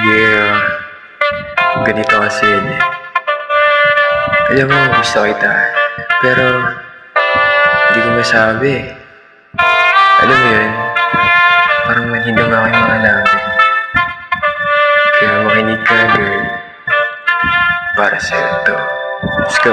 Yeah, ganito kasi yun eh. Alam mo, gusto kita. Pero, hindi ko masabi eh. Alam mo yun, parang manhidong ako yung mga labi. Kaya makinig ka, girl. Para sa'yo to. Let's go.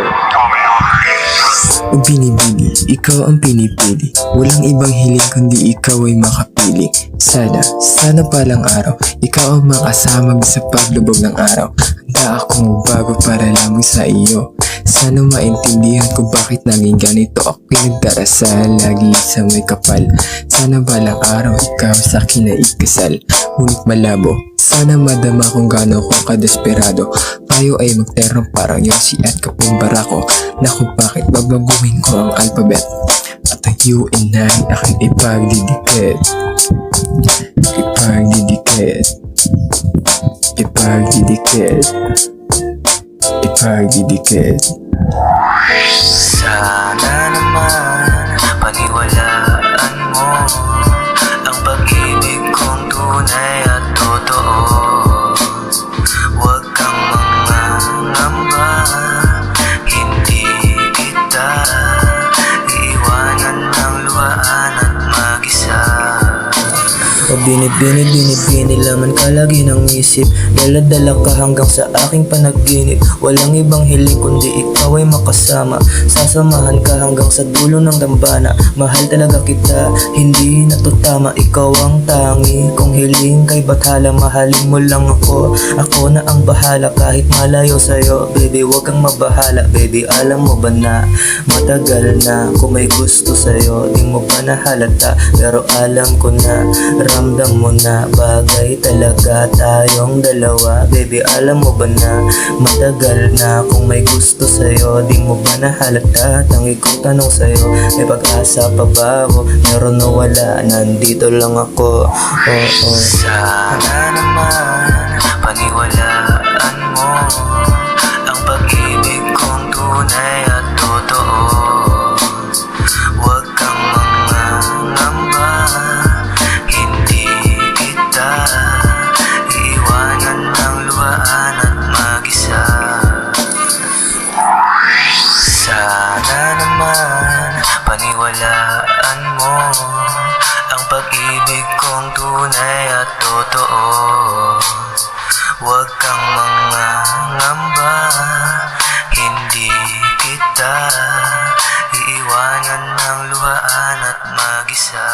O binibini, ikaw ang pinipili. Walang ibang hiling kundi ikaw ay makapili. Sana palang araw, ikaw ang makasama sa paglubog ng araw. Handa akong bago para lamang sa iyo. Sana maintindihan ko bakit naging ganito. Ako pinagdarasal, lagi sa may kapal. Sana balang araw, ikaw sa akin na ikasal. Ngunit malabo, sana madama kung gaano ko kadesperado. Tayo ay magterong parang Yossi at Kaping Barako. Naku, bakit babaguhin ko ang alphabet? At ang you and I aking ipagdidikit. Ipagdidikit. Ipagdidikit. Ipagdidikit. Sana naman paniwalaan mo ang pag-ibig kong tunay at totoo. Huwag kang mangangamba, hindi kita iiwanan ng luhaan at mag-isa. Binibini laman ka lagi ng isip. Dala-dala ka hanggang sa aking panaginip. Walang ibang hiling kundi ikaw ay makasama. Sasamahan ka hanggang sa dulo ng dambana. Mahal talaga kita, hindi na to tama. Ikaw ang tangi kong hiling kay bathala. Mahalin mo lang ako, ako na ang bahala. Kahit malayo sa'yo, baby wag kang mabahala. Baby alam mo ba na matagal na kung may gusto sa'yo, di mo pa nahalata. Pero alam ko na, ramdam mo na bagay talaga tayong dalawa. Baby alam mo ba na matagal na kung may gusto sa'yo, di mo ba nahalata? Tangi kong tanong sa'yo, may pag-asa pa ba ako? Meron o wala, nandito lang ako. Sana naman paniwalaan mo ang pag-ibig kong tunay at totoo. Huwag kang mangangamba, hindi kita iiwanan ng luhaan at mag-isa. Sana naman paniwalaan mo ang pag-ibig kong tunay at totoo. Huwag kang mangangamba, hindi kita iiwanan ng luhaan at mag-isa.